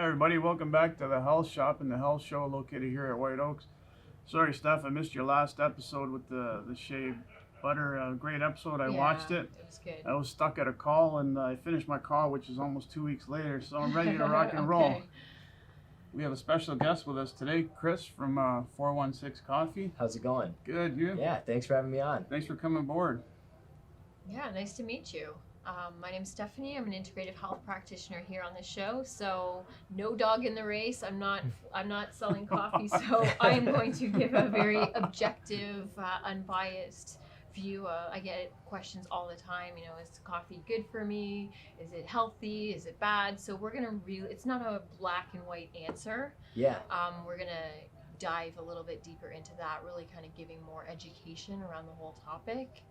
everybody, welcome back to the Health Shop and the Health Show located here at White Oaks. Sorry, Steph, I missed your last episode with the shaved butter. Great episode. I watched it. It was good. I was stuck at a call and I finished my call, which is almost 2 weeks later, so I'm ready to rock and roll. Okay. We have a special guest with us today, Chris from 416 Coffee. How's it going? Good, you? Yeah, thanks for having me on. Thanks for coming aboard. Yeah, nice to meet you. My name's Stephanie. I'm an integrative health practitioner here on the show. So no dog in the race. I'm not selling coffee. So I am going to give a very objective, unbiased view. I get questions all the time. You know, is coffee good for me? Is it healthy? Is it bad? So we're gonna it's not a black and white answer. Yeah. We're gonna dive a little bit deeper into that, really kind of giving more education around the whole topic.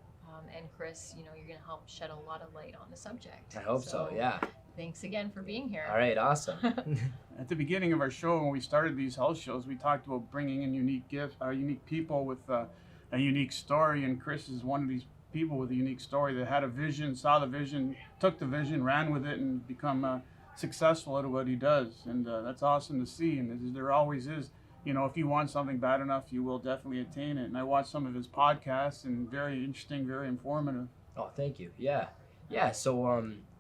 And Chris, you know, you're going to help shed a lot of light on the subject. I hope so, yeah. Thanks again for being here. All right, awesome. At the beginning of our show, when we started these health shows, we talked about bringing in unique people with a unique story, and Chris is one of these people with a unique story that had a vision, saw the vision, took the vision, ran with it, and become successful at what he does. And that's awesome to see, and there always is. You know, if you want something bad enough, you will definitely attain it. And I watched some of his podcasts, and very interesting, very informative. Oh, thank you. Yeah. So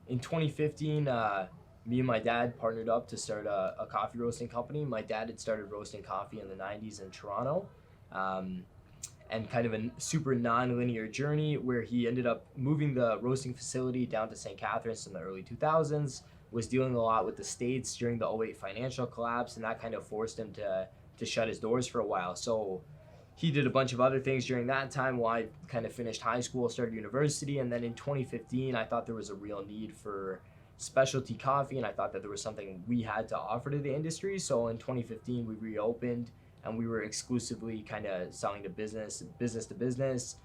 in 2015, me and my dad partnered up to start a coffee roasting company. My dad had started roasting coffee in the 90s in Toronto, and kind of a super non-linear journey where he ended up moving the roasting facility down to St. Catharines in the early 2000s, was dealing a lot with the States during the '08 financial collapse, and that kind of forced him to shut his doors for a while. So he did a bunch of other things during that time while I kind of finished high school, started university, and then in 2015 I thought there was a real need for specialty coffee, and I thought that there was something we had to offer to the industry. So in 2015 we reopened, and we were exclusively kind of selling to business to business,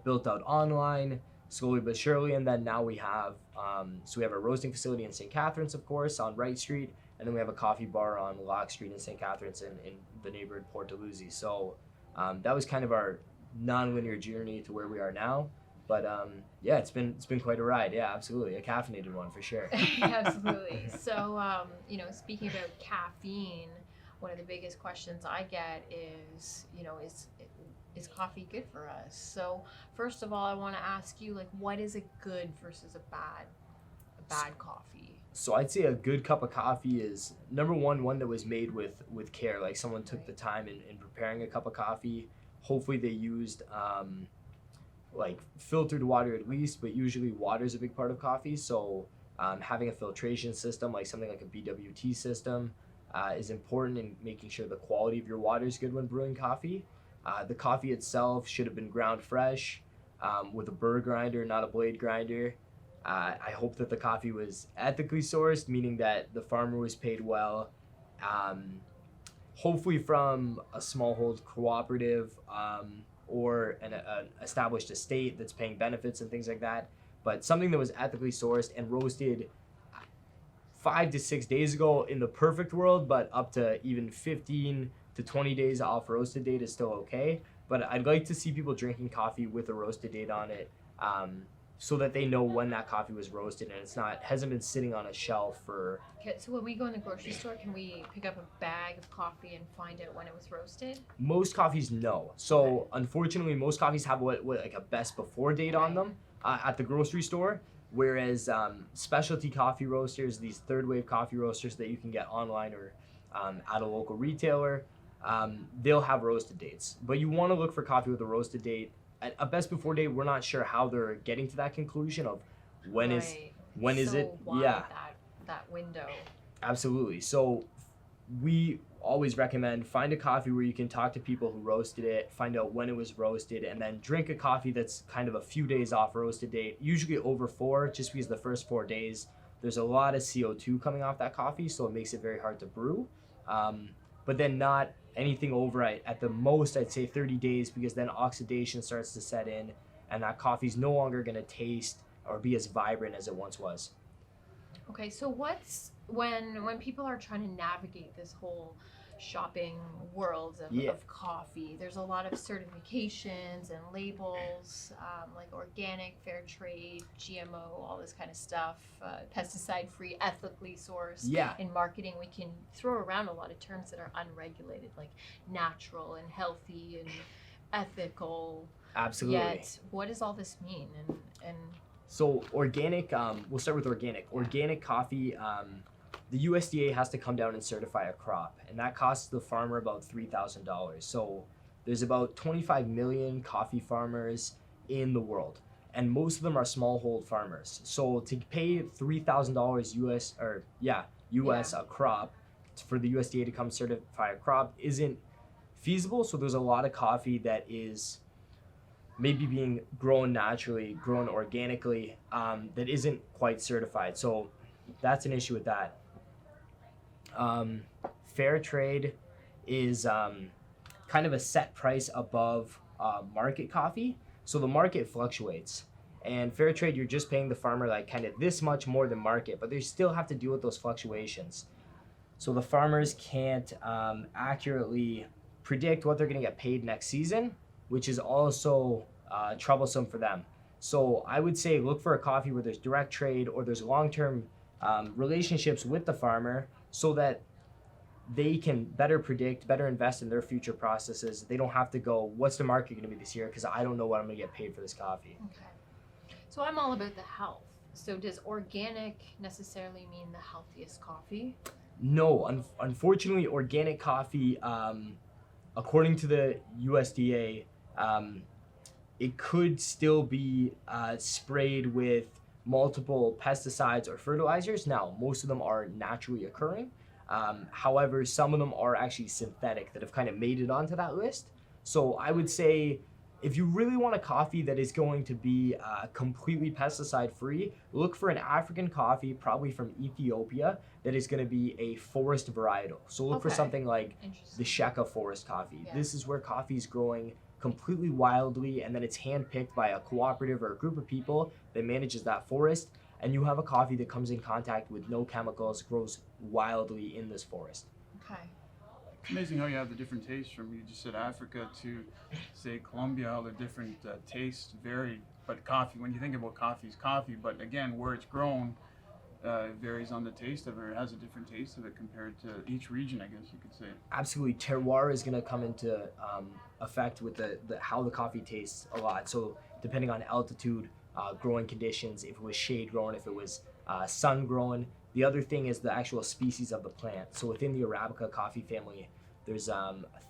built out online slowly but surely, and then now we have we have a roasting facility in St. Catharines, of course, on Wright Street, and then we have a coffee bar on Locke Street in St. Catharines in the neighborhood Port Dalhousie. So that was kind of our non-linear journey to where we are now. But yeah, it's been quite a ride. Yeah, absolutely, a caffeinated one for sure. Absolutely. So you know, speaking about caffeine, one of the biggest questions I get is, you know, is coffee good for us? So first of all, I want to ask you, like, what is a good versus a bad coffee? So I'd say a good cup of coffee is, number one that was made with care. Like someone took the time in preparing a cup of coffee. Hopefully they used like filtered water at least, but usually water is a big part of coffee. So having a filtration system, like something like a BWT system, is important in making sure the quality of your water is good when brewing coffee. The coffee itself should have been ground fresh with a burr grinder, not a blade grinder. I hope that the coffee was ethically sourced, meaning that the farmer was paid well, hopefully from a smallhold cooperative or an established estate that's paying benefits and things like that, but something that was ethically sourced and roasted 5 to 6 days ago in the perfect world, but up to even 15 to 20 days off roasted date is still okay. But I'd like to see people drinking coffee with a roasted date on it, so that they know when that coffee was roasted and hasn't been sitting on a shelf for. Okay, so when we go in the grocery store, can we pick up a bag of coffee and find out when it was roasted? Most coffees, no. So unfortunately, most coffees have what like a best before date on them at the grocery store. Whereas specialty coffee roasters, these third wave coffee roasters that you can get online or at a local retailer, they'll have roasted dates. But you want to look for coffee with a roasted date. At a best before date, we're not sure how they're getting to that conclusion of when is it. Yeah, that window. Absolutely. So we always recommend find a coffee where you can talk to people who roasted it, find out when it was roasted, and then drink a coffee that's kind of a few days off roasted date, usually over 4, just because the first 4 days there's a lot of CO2 coming off that coffee, so it makes it very hard to brew. But then not anything over at the most, I'd say 30 days, because then oxidation starts to set in and that coffee's no longer going to taste or be as vibrant as it once was. Okay, so what's when people are trying to navigate this whole shopping world Yeah. of coffee. There's a lot of certifications and labels, like organic, fair trade, GMO, all this kind of stuff, pesticide-free, ethically sourced. Yeah. In marketing, we can throw around a lot of terms that are unregulated, like natural and healthy and ethical. Absolutely. Yet, what does all this mean? And So organic, we'll start with organic. Organic coffee, the USDA has to come down and certify a crop, and that costs the farmer about $3,000. So there's about 25 million coffee farmers in the world, and most of them are smallhold farmers. So to pay $3,000 US a crop for the USDA to come certify a crop isn't feasible. So there's a lot of coffee that is maybe being grown naturally, grown organically, that isn't quite certified. So that's an issue with that. Fair trade is kind of a set price above market coffee. So the market fluctuates. And fair trade, you're just paying the farmer like kind of this much more than market, but they still have to deal with those fluctuations. So the farmers can't accurately predict what they're going to get paid next season, which is also troublesome for them. So I would say look for a coffee where there's direct trade or there's long-term relationships with the farmer so that they can better predict, better invest in their future processes. They don't have to go, what's the market going to be this year? Because I don't know what I'm going to get paid for this coffee. okay. So I'm all about the health. So does organic necessarily mean the healthiest coffee? No, unfortunately, organic coffee, according to the USDA, it could still be sprayed with multiple pesticides or fertilizers. Now, most of them are naturally occurring. However, some of them are actually synthetic that have kind of made it onto that list. So I would say if you really want a coffee that is going to be completely pesticide free, look for an African coffee, probably from Ethiopia, that is going to be a forest varietal. So look for Okay. something like the Interesting. Sheka forest coffee. Yeah. This is where coffee is growing completely wildly, and then it's handpicked by a cooperative or a group of people that manages that forest, and you have a coffee that comes in contact with no chemicals, grows wildly in this forest. Okay. It's amazing how you have the different tastes from, you just said Africa to, say, Colombia, how the different tastes vary. But coffee, when you think about coffee, is coffee. But again, where it's grown varies on the taste of it. It has a different taste of it compared to each region, I guess you could say. Absolutely, terroir is going to come into effect with the how the coffee tastes a lot. So depending on altitude, growing conditions, if it was shade grown, if it was sun grown. The other thing is the actual species of the plant. So within the Arabica coffee family, there's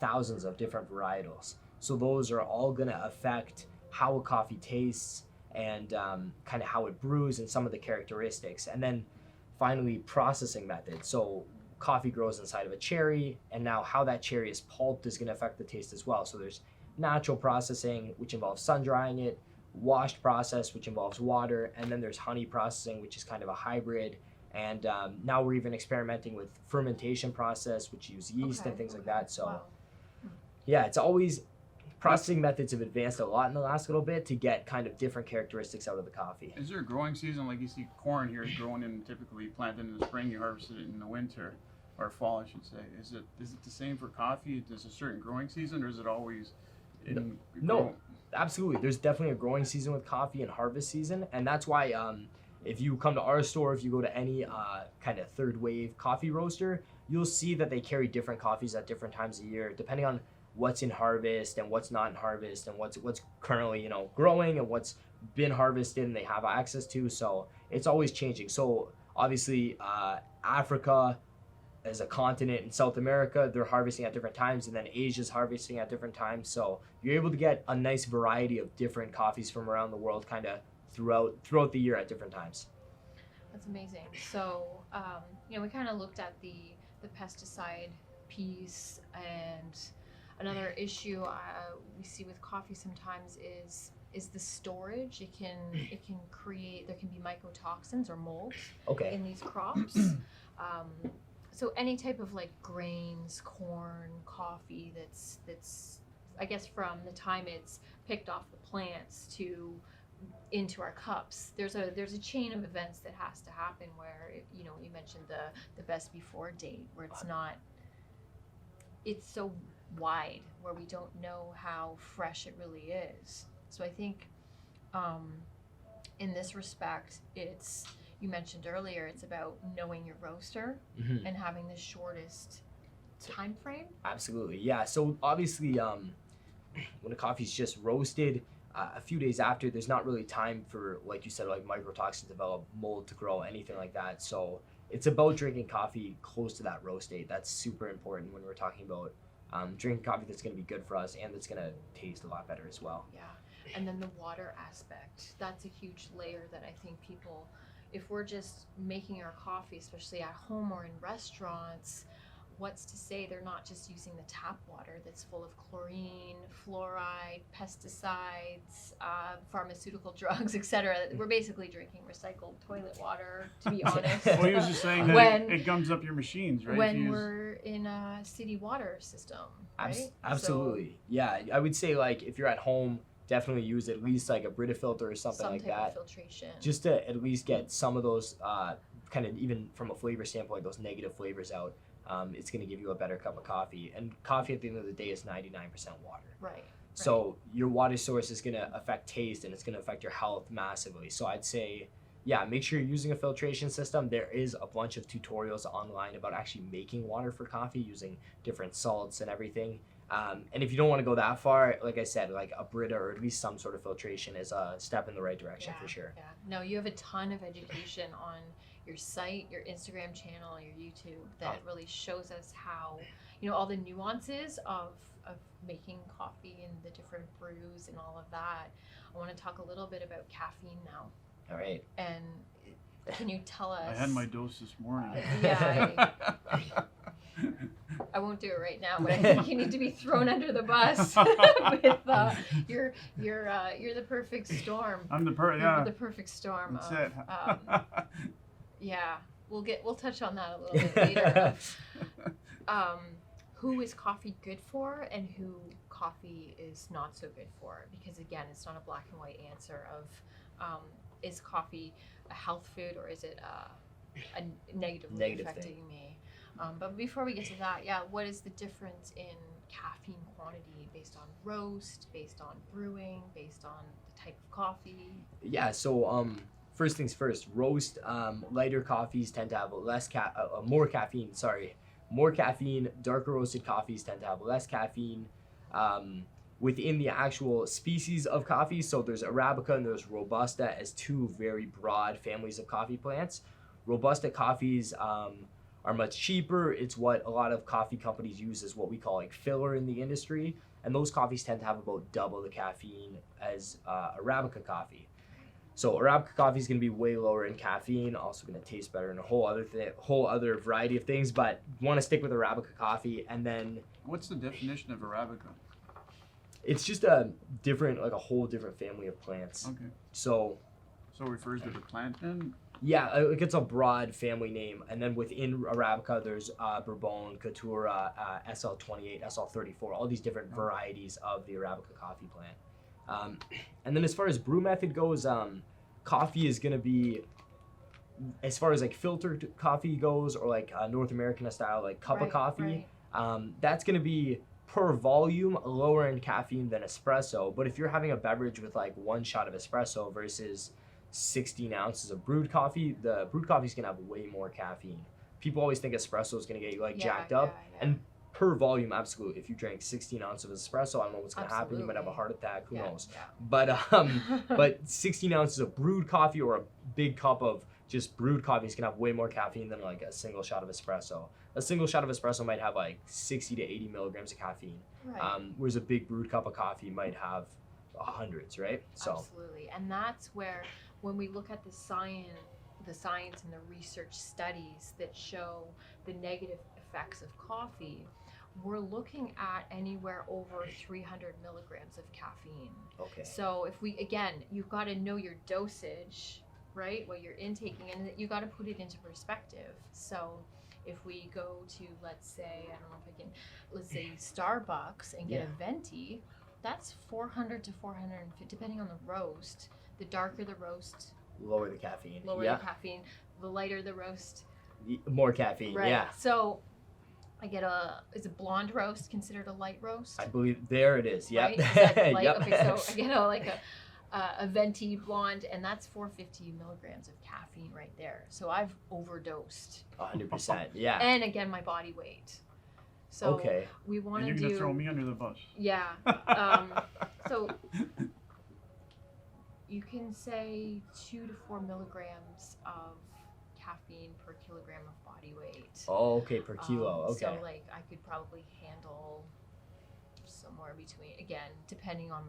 thousands of different varietals. So those are all going to affect how a coffee tastes and kind of how it brews and some of the characteristics. And then finally, processing methods. So coffee grows inside of a cherry, and now how that cherry is pulped is going to affect the taste as well. So there's natural processing, which involves sun drying it, washed process, which involves water, and then there's honey processing, which is kind of a hybrid. And now we're even experimenting with fermentation process, which use yeast and things like that. So Wow. yeah, it's always processing methods have advanced a lot in the last little bit to get kind of different characteristics out of the coffee. Is there a growing season? Like you see corn here is growing in, typically planted in the spring, you harvest it in the winter, or fall, I should say. Is it the same for coffee? Is a certain growing season, or is it always in No, absolutely. There's definitely a growing season with coffee and harvest season, and that's why if you come to our store, if you go to any kind of third wave coffee roaster, you'll see that they carry different coffees at different times of year, depending on what's in harvest and what's not in harvest and what's currently growing and what's been harvested and they have access to. So it's always changing. So obviously Africa as a continent and South America, they're harvesting at different times, and then Asia's harvesting at different times. So you're able to get a nice variety of different coffees from around the world kind of throughout the year at different times. That's amazing. So, we kind of looked at the pesticide piece, and another issue we see with coffee sometimes is the storage. It can create, there can be mycotoxins or mold Okay. in these crops. So any type of like grains, corn, coffee that's I guess from the time it's picked off the plants to into our cups, there's a chain of events that has to happen where you mentioned the best before date, where it's not it's so wide where we don't know how fresh it really is. So I think in this respect, it's, you mentioned earlier, it's about knowing your roaster and having the shortest time frame. Absolutely, yeah. So obviously, when a coffee's just roasted, a few days after, there's not really time for, like you said, like microtoxins to develop, mold to grow, anything like that. So it's about drinking coffee close to that roast date. That's super important when we're talking about drinking coffee that's going to be good for us and that's going to taste a lot better as well. Yeah, and then the water aspect, that's a huge layer that I think people, if we're just making our coffee, especially at home or in restaurants, what's to say they're not just using the tap water that's full of chlorine, fluoride, pesticides, pharmaceutical drugs, etc. We're basically drinking recycled toilet water, to be honest. Well, he was just saying that it gums up your machines, right? When we're in a city water system, right? Absolutely. Yeah, I would say, like, if you're at home, definitely use at least like a Brita filter or something like that. Some type of filtration. Just to at least get some of those kind of, even from a flavor standpoint, those negative flavors out. It's going to give you a better cup of coffee. And coffee at the end of the day is 99% water. Right. So your water source is going to affect taste and it's going to affect your health massively. So I'd say, yeah, make sure you're using a filtration system. There is a bunch of tutorials online about actually making water for coffee using different salts and everything. And if you don't want to go that far, like I said, like a Brita or at least some sort of filtration is a step in the right direction for sure. Yeah. No, you have a ton of education on your site, your Instagram channel, your YouTube that really shows us how, all the nuances of making coffee and the different brews and all of that. I want to talk a little bit about caffeine now. All right. And can you tell us? I had my dose this morning. I won't do it right now, but I think you need to be thrown under the bus with you're the perfect storm. I'm the the perfect storm. That's of, yeah, we'll touch on that a little bit later. Who is coffee good for and who coffee is not so good for? Because again, it's not a black and white answer of is coffee a health food or is it a negatively affecting me? But before we get to that, what is the difference in caffeine quantity based on roast, based on brewing, based on the type of coffee? Yeah, so first things first, roast, lighter coffees tend to have more caffeine. More caffeine. Darker roasted coffees tend to have less caffeine. Within the actual species of coffee, so there's Arabica and there's Robusta as two very broad families of coffee plants. Robusta coffees are much cheaper. It's what a lot of coffee companies use as what we call like filler in the industry. And those coffees tend to have about double the caffeine as Arabica coffee. So Arabica coffee is going to be way lower in caffeine, also going to taste better in a whole other variety of things, but you want to stick with Arabica coffee. And then what's the definition of Arabica? It's just a whole different family of plants. Okay. So it refers to the plant then? Yeah, it's a broad family name, and then within Arabica, there's Bourbon, Caturra, SL28, SL34, all these different varieties of the Arabica coffee plant. And then as far as brew method goes, coffee is going to be, as far as like filtered coffee goes, or like North American style, like cup of coffee, that's going to be per volume lower in caffeine than espresso. But if you're having a beverage with like one shot of espresso versus 16 ounces of brewed coffee, the brewed coffee is going to have way more caffeine. People always think espresso is going to get you jacked up. And per volume, absolutely. If you drank 16 ounces of espresso, I don't know what's going to happen. You might have a heart attack. Who knows? Yeah. But 16 ounces of brewed coffee or a big cup of just brewed coffee is going to have way more caffeine than like a single shot of espresso. A single shot of espresso might have like 60 to 80 milligrams of caffeine. Right. Whereas a big brewed cup of coffee might have hundreds, right? So absolutely. And that's where, when we look at the science and the research studies that show the negative effects of coffee, we're looking at anywhere over 300 milligrams of caffeine. Okay. So if you've got to know your dosage, right? What you're intaking, and you got to put it into perspective. So if we go to, let's say Starbucks and get a venti, that's 400 to 450, depending on the roast. The darker the roast, lower the caffeine. The caffeine. The lighter the roast, more caffeine. right. Yeah. So I get is a blonde roast considered a light roast? I believe there it is. Yep. Right? Is that light? Yep. Okay, so I get a venti blonde, and that's 450 milligrams of caffeine right there. So I've overdosed. 100%. Yeah. And again, my body weight. So Okay. we want And to you're do. gonna throw me under the bus. Yeah. So you can say 2 to 4 milligrams of caffeine per kilogram of body weight. Oh, okay, per kilo. Okay. So like I could probably handle somewhere between, again, depending on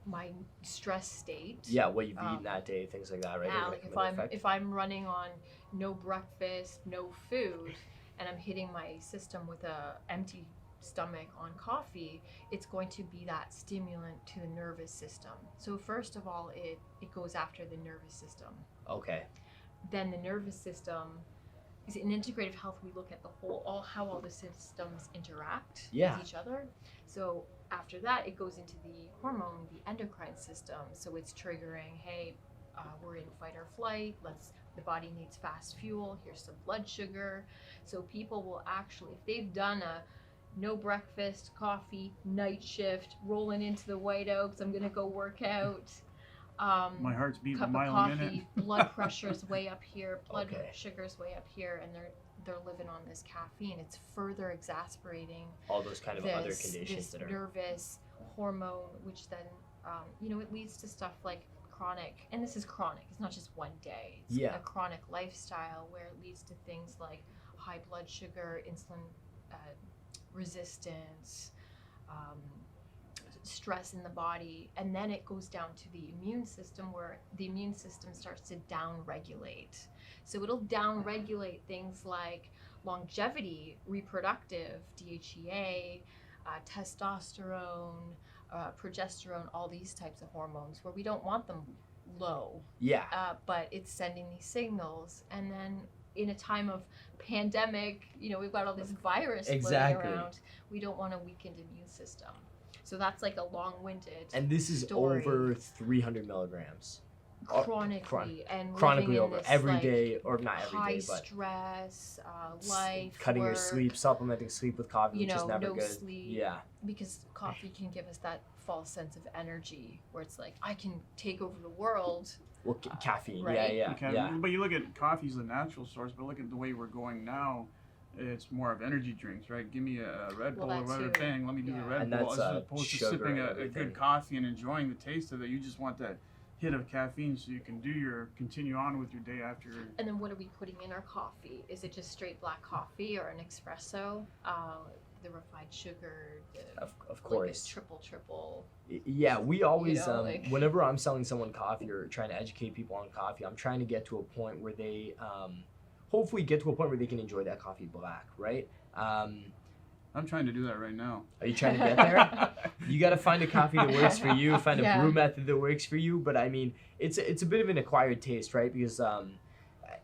my stress state. Yeah, what you've eaten that day, things like that, right? Yeah, Are like gonna come into effect? if I'm running on no breakfast, no food, and I'm hitting my system with a empty stomach on coffee, it's going to be that stimulant to the nervous system. So first of all, it goes after the nervous system. Okay. Then the nervous system is in integrative health. We look at the whole, how all the systems interact Yeah. with each other. So after that, it goes into the hormone, the endocrine system. So it's triggering, hey, we're in fight or flight. The body needs fast fuel. Here's some blood sugar. So people will actually, if they've done a no breakfast, coffee, night shift, rolling into the White Oaks, I'm gonna go work out. My heart's beating a Cup of mile a coffee, minute. blood pressure's way up here, blood Okay. sugar's way up here, and they're living on this caffeine. It's further exasperating All those kind of other this conditions that are. nervous hormone, which then it leads to stuff like chronic, and this is chronic. It's not just one day. It's Yeah. a chronic lifestyle where it leads to things like high blood sugar, insulin resistance, stress in the body, and then it goes down to the immune system, where the immune system starts to down-regulate. So it'll down-regulate things like longevity, reproductive, DHEA, testosterone, progesterone, all these types of hormones where we don't want them low, Yeah. but it's sending these signals. And then in a time of pandemic, we've got all this virus Exactly. floating around. We don't want a weakened immune system. So that's like a long-winded And this is story. over 300 milligrams. chronically and Chronically living in over this, every like, day, or not high every day, but stress life, cutting your work, sleep, supplementing sleep with coffee, which is never no good. sleep. Yeah. Because coffee can give us that false sense of energy where it's like I can take over the world. Well, caffeine. right. Yeah. Okay, Yeah. But you look at coffee's a natural source, but look at the way we're going now. It's more of energy drinks, right? Give me a Red Well, Bull or that whatever, too. bang, let me do the Yeah. Red And Bull. that's, As opposed to sugar sipping and a everything. good coffee and enjoying the taste of it. You just want that hit of caffeine so you can continue on with your day after. And then what are we putting in our coffee? Is it just straight black coffee or an espresso? The refined sugar, Of like course. a triple. Yeah, we always, like- whenever I'm selling someone coffee or trying to educate people on coffee, I'm trying to get to a point where they, hopefully get to a point where they can enjoy that coffee black, right? I'm trying to do that right now. Are you trying to get there? You got to find a coffee that works for you, find a Yeah. brew method that works for you. But I mean, it's a bit of an acquired taste, right? Because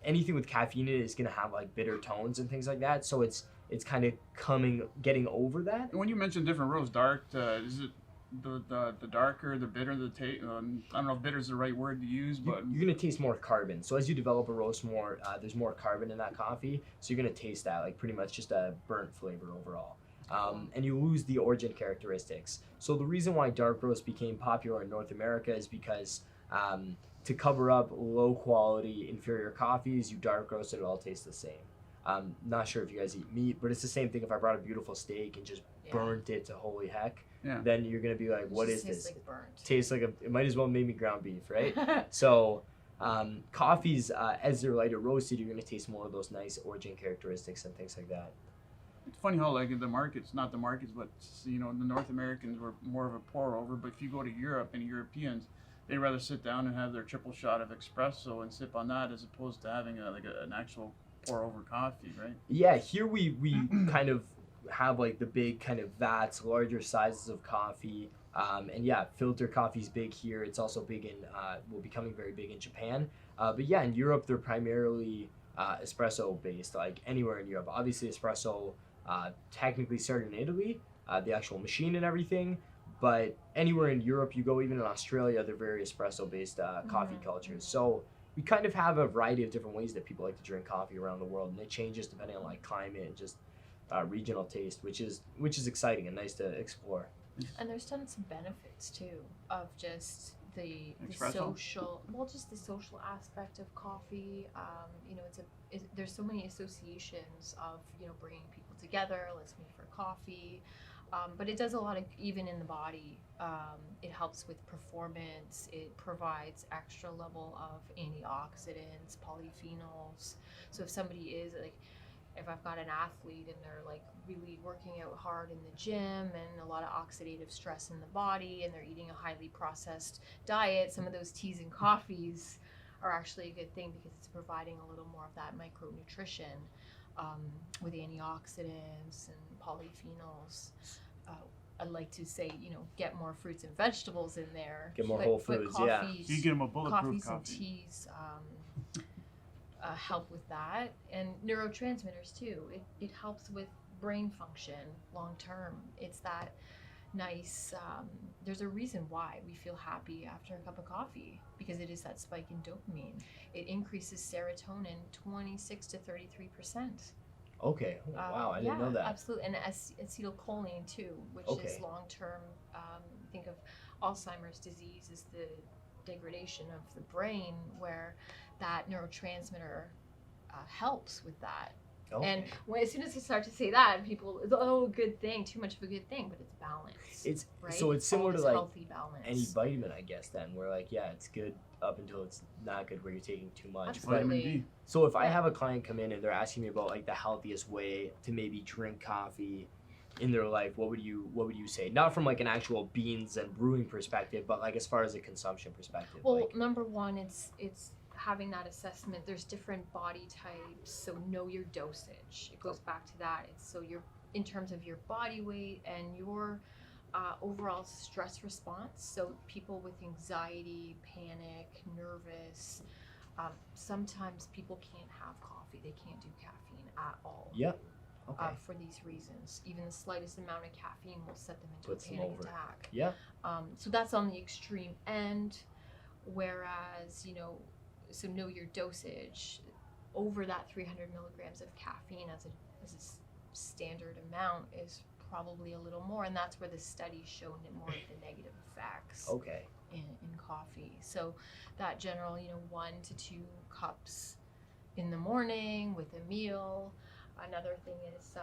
anything with caffeine in it is going to have like bitter tones and things like that. So it's kind of getting over that. And when you mention different roasts, dark, is it the darker, the bitter, the taste? I don't know if bitter is the right word to use, but You're going to taste more carbon. So as you develop a roast more, there's more carbon in that coffee. So you're going to taste that, like pretty much just a burnt flavor overall. And you lose the origin characteristics. So the reason why dark roast became popular in North America is because to cover up low quality, inferior coffees, you dark roast it, it all tastes the same. Not sure if you guys eat meat, but it's the same thing if I brought a beautiful steak and just burnt it to holy heck. Yeah. Then you're going to be like, what is Tastes this? like burnt. Tastes like it might as well make me ground beef, right? So coffees, as they're lighter roasted, you're going to taste more of those nice origin characteristics and things like that. it's funny how like the markets, not the markets, but the North Americans were more of a pour over. But if you go to Europe and Europeans, they rather sit down and have their triple shot of espresso and sip on that as opposed to having an actual pour over coffee, right? Yeah, here we kind of have like the big kind of vats, larger sizes of coffee. And yeah, filter coffee's big here. It's also big in, becoming very big in Japan. But yeah, in Europe, they're primarily espresso based, like anywhere in Europe. Obviously, espresso technically started in Italy, the actual machine and everything. But anywhere in Europe you go, even in Australia, they're very espresso based coffee cultures. So we kind of have a variety of different ways that people like to drink coffee around the world, and it changes depending on like climate and just regional taste, which is exciting and nice to explore. And there's tons of benefits too of just the Espresso? just the social aspect of coffee. You know, there's so many associations of, you know, bringing people together. Let's meet for coffee. But it does a lot of, even in the body, it helps with performance. It provides extra level of antioxidants, polyphenols. So if somebody is like, if I've got an athlete and they're like really working out hard in the gym and a lot of oxidative stress in the body and they're eating a highly processed diet, some of those teas and coffees are actually a good thing because it's providing a little more of that micronutrition with antioxidants and polyphenols. I'd like to say, you know, get more fruits and vegetables in there. Get more whole foods, yeah. So you get them a bulletproof Coffees and coffee. teas help with that, and neurotransmitters too. It helps with brain function long term. It's that nice. There's a reason why we feel happy after a cup of coffee, because it is that spike in dopamine. It increases serotonin 26 to 33%. Okay. Wow, I didn't know that. Absolutely, and acetylcholine too, which is long term. Think of Alzheimer's disease as the degradation of the brain, where that neurotransmitter helps with that. Okay. And as soon as I start to say that, people, oh, good thing, too much of a good thing, but it's balance. It's right? so it's similar to Always like healthy balance. any vitamin, I guess. Then where like, yeah, it's good up until it's not good, where you're taking too much. Absolutely. Vitamin D. So if I have a client come in and they're asking me about like the healthiest way to maybe drink coffee in their life, what would you say? Not from like an actual beans and brewing perspective, but like as far as a consumption perspective. Well, like, number one, it's having that assessment. There's different body types, so know your dosage. It goes back to that. It's so you're in terms of your body weight and your overall stress response. So people with anxiety, panic, nervous, sometimes people can't have coffee. They can't do caffeine at all. yeah. Okay. For these reasons, even the slightest amount of caffeine will set them into Puts a them panic over. attack. Yeah. So that's on the extreme end, whereas, you know, so know your dosage. Over that 300 milligrams of caffeine as a standard amount is probably a little more, and that's where the studies shown more of the negative effects Okay. in coffee. So that general, you know, 1 to 2 cups in the morning with a meal. Another thing is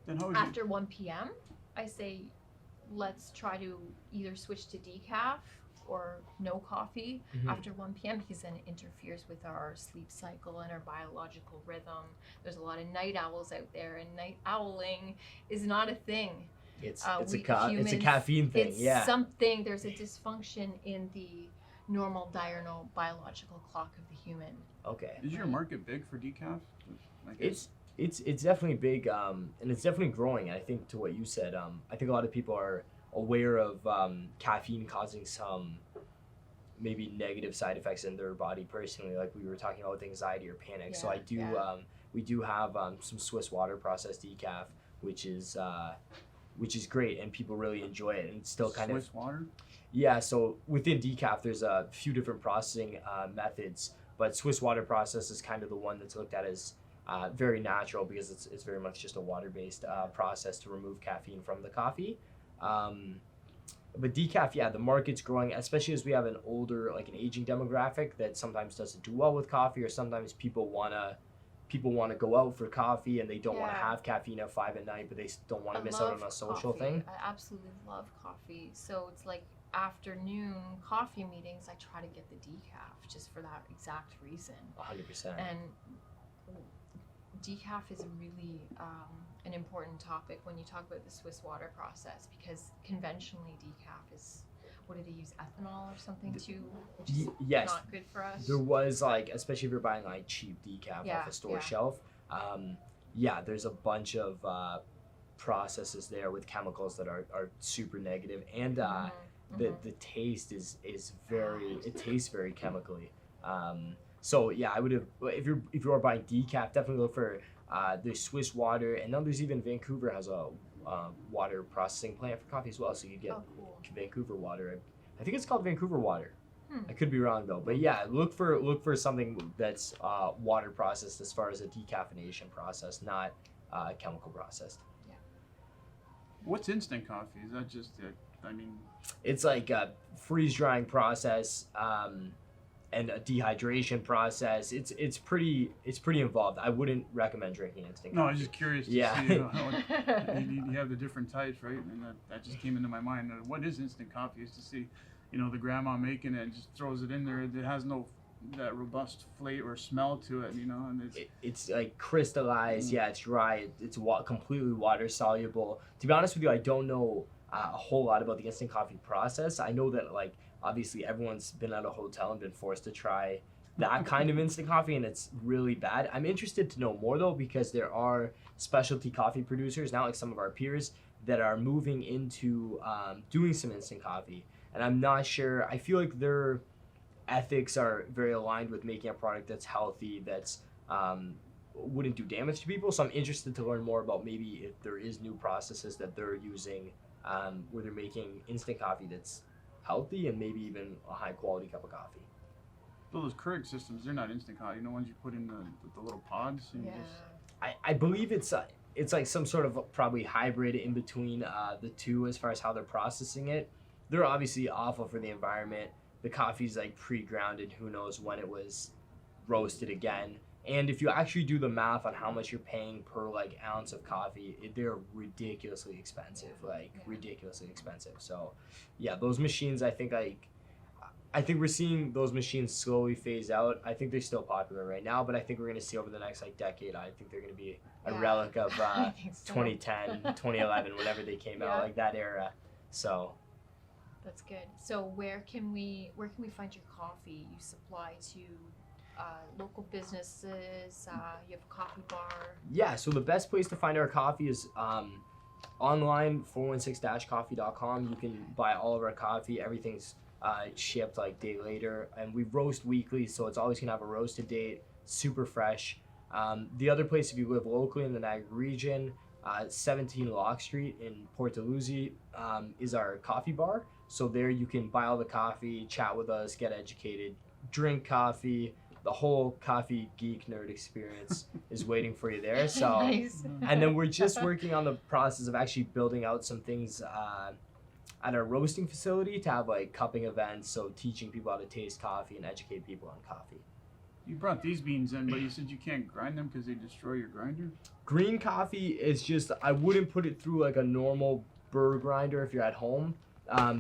Then how would after 1 p.m., I say let's try to either switch to decaf or no coffee Mhm. after 1 p.m. because then it interferes with our sleep cycle and our biological rhythm. There's a lot of night owls out there, and night owling is not a thing. It's We it's a humans, caffeine thing. It's Yeah. something, there's a dysfunction in the normal diurnal biological clock of the human. Okay. Is your Right. market big for decaf? I guess. It's definitely big, and it's definitely growing. I think to what you said, I think a lot of people are aware of caffeine causing some maybe negative side effects in their body personally, like we were talking about with anxiety or panic. So I do we do have some Swiss water processed decaf, which is great, and people really enjoy it, and it's still kind Swiss of water. yeah. So within decaf, there's a few different processing methods, but Swiss water process is kind of the one that's looked at as very natural because it's very much just a water-based process to remove caffeine from the coffee. But decaf, yeah, the market's growing, especially as we have an older, like an aging demographic that sometimes doesn't do well with coffee, or sometimes people wanna go out for coffee and they don't want to have caffeine at 5 at night, but they don't want to miss out on a social thing. I absolutely love coffee. So it's like afternoon coffee meetings, I try to get the decaf just for that exact reason. 100%. And decaf is really an important topic when you talk about the Swiss water process, because conventionally decaf is, what do they use, ethanol or something too, which is yes. not good for us. There was like, especially if you're buying like cheap decaf off a store shelf, there's a bunch of processes there with chemicals that are super negative, and the taste is very, it tastes very chemically. So yeah, I would have, if you are buying decaf, definitely look for the Swiss water, and then there's even Vancouver has a water processing plant for coffee as well, so you get cool. Vancouver water. I think it's called Vancouver water. I could be wrong though, but yeah, look for something that's water processed as far as a decaffeination process, not chemical processed. What's instant coffee? Is that just It's like a freeze drying process and a dehydration process. It's pretty involved. I wouldn't recommend drinking instant coffee. No, I was just curious to see you have the different types, right? And that just came into my mind. What is instant coffee? Is to see, the grandma making it and just throws it in there. It has no that robust flavor or smell to it, and it's like crystallized. Yeah, it's dry. It's completely water soluble. To be honest with you, I don't know a whole lot about the instant coffee process. I know that like obviously everyone's been at a hotel and been forced to try that kind of instant coffee, and it's really bad. I'm interested to know more though, because there are specialty coffee producers now, like some of our peers, that are moving into doing some instant coffee, and I'm not sure. I feel like their ethics are very aligned with making a product that's healthy, that's wouldn't do damage to people. So I'm interested to learn more about maybe if there is new processes that they're using where they're making instant coffee that's healthy and maybe even a high quality cup of coffee. So those Keurig systems, they're not instant coffee. Ones you put in the little pods. And I believe it's like some sort of probably hybrid in between the two as far as how they're processing it. They're obviously awful for the environment. The coffee's like pre-grounded. Who knows when it was roasted again. And if you actually do the math on how much you're paying per like ounce of coffee, they're ridiculously expensive, ridiculously expensive. So yeah, those machines, I think we're seeing those machines slowly phase out. I think they're still popular right now, but I think we're going to see over the next like decade, I think they're going to be a relic of 2010, 2011, whenever they came out, like that era. So that's good. So where can we find your coffee? You supply to local businesses, you have a coffee bar. Yeah, so the best place to find our coffee is online, 416-coffee.com. You can buy all of our coffee. Everything's shipped like day later, and we roast weekly, so it's always gonna have a roasted date, super fresh. The other place, if you live locally in the Niagara region, 17 Locke Street in Port Dalhousie is our coffee bar. So there you can buy all the coffee, chat with us, get educated, drink coffee. The whole coffee geek nerd experience is waiting for you there. So, nice. And then we're just working on the process of actually building out some things at our roasting facility to have like cupping events. So teaching people how to taste coffee and educate people on coffee. You brought these beans in, but you said you can't grind them because they destroy your grinder? Green coffee is just, I wouldn't put it through like a normal burr grinder if you're at home,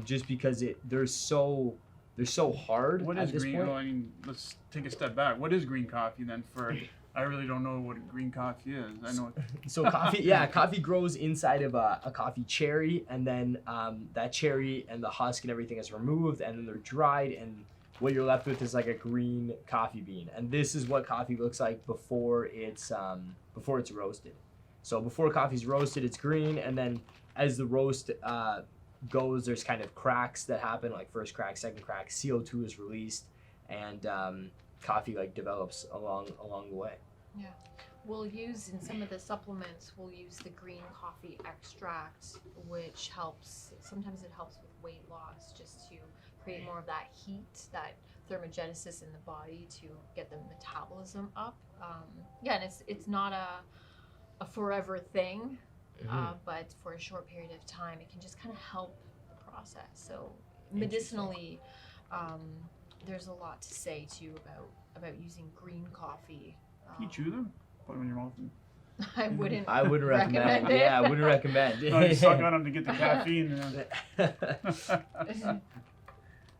just because they're so hard. What is green? Well, I mean, let's take a step back. What is green coffee then? I really don't know what green coffee is. I know. So coffee grows inside of a coffee cherry, and then that cherry and the husk and everything is removed, and then they're dried, and what you're left with is like a green coffee bean. And this is what coffee looks like before it's roasted. So before coffee's roasted, it's green, and then as the roast goes, there's kind of cracks that happen, like first crack, second crack, CO2 is released, and coffee like develops along the way. Yeah, we'll use in some of the supplements, we'll use the green coffee extract, which sometimes it helps with weight loss, just to create more of that heat, that thermogenesis in the body to get the metabolism up. And it's not a forever thing. But for a short period of time, it can just kind of help the process. So medicinally, there's a lot to say too about using green coffee. Can you chew them? Put them in your mouth. I wouldn't recommend it. Yeah, I wouldn't recommend it. No, you suck on them to get the caffeine.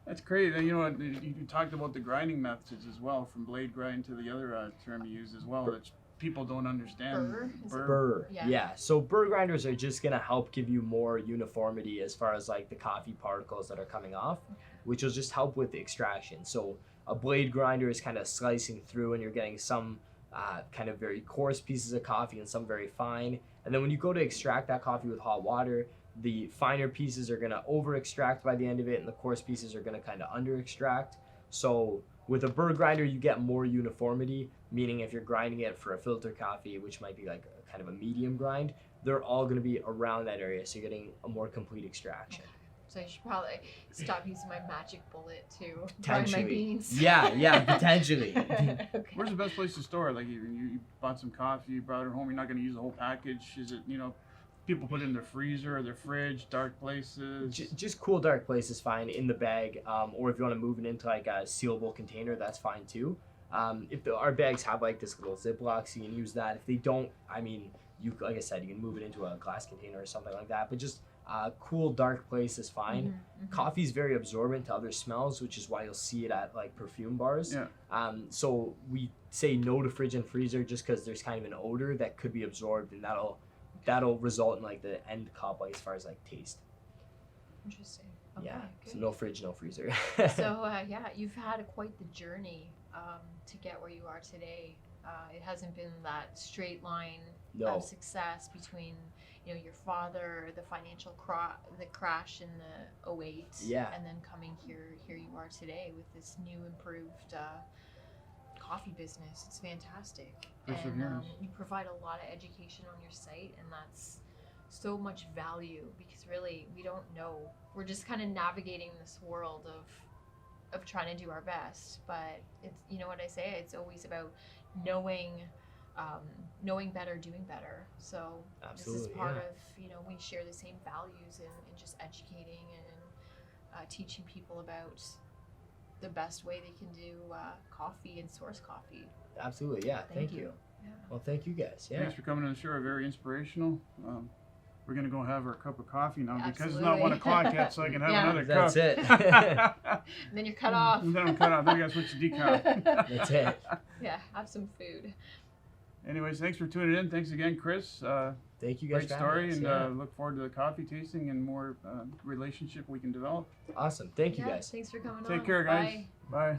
That's great. You know, you talked about the grinding methods as well, from blade grind to the other term you used as well. That people don't understand. Burr. Yeah. So burr grinders are just gonna help give you more uniformity as far as like the coffee particles that are coming off, which will just help with the extraction. So a blade grinder is kind of slicing through, and you're getting some kind of very coarse pieces of coffee and some very fine. And then when you go to extract that coffee with hot water, the finer pieces are gonna over extract by the end of it, and the coarse pieces are gonna kind of under extract. So with a burr grinder, you get more uniformity, meaning if you're grinding it for a filter coffee, which might be like a kind of a medium grind, they're all going to be around that area, so you're getting a more complete extraction. Okay. So I should probably stop using my magic bullet to dry my Potentially. beans. Yeah, potentially. Okay. Where's the best place to store it? Like you bought some coffee, you brought it home. You're not going to use the whole package. Is it people put it in their freezer or their fridge, dark places? Just cool dark place is fine in the bag, or if you want to move it into like a sealable container, that's fine too. If our bags have like this little Ziploc, so you can use that. If they don't, I mean, like I said, you can move it into a glass container or something like that. But just cool dark place is fine. Coffee is very absorbent to other smells, which is why you'll see it at like perfume bars. Yeah. So we say no to fridge and freezer just because there's kind of an odor that could be absorbed, and that'll result in like the end cup, like as far as like taste. Interesting. Okay, Yeah. good. So no fridge, no freezer. So yeah, you've had quite the journey to get where you are today. It hasn't been that straight line No. of success between your father, the financial the crash in the 08, Yeah. and then coming here you are today with this new improved coffee business. It's fantastic. And Perseverance. you provide a lot of education on your site, and that's so much value because really we don't know. We're just kind of navigating this world of trying to do our best, but it's what I say, it's always about knowing better, doing better. So Absolutely, this is part yeah. of we share the same values in just educating and teaching people about the best way they can do coffee and source coffee. Absolutely, yeah. Thank you. Yeah. Well, thank you guys. Yeah. Thanks for coming on the show. Very inspirational. We're gonna go have our cup of coffee now because it's Absolutely. not 1 o'clock yet, so I can have Yeah. another That's cup. it. And then you're cut off. And then I'm cut off. Then we gotta switch to decaf. That's it. Yeah, have some food. Anyways, thanks for tuning in. Thanks again, Chris. Thank you guys Great for story, having and us. look forward to the coffee tasting and more relationship we can develop. Awesome. Thank you Yeah, guys. thanks for coming on. Take care, guys. Bye. Bye.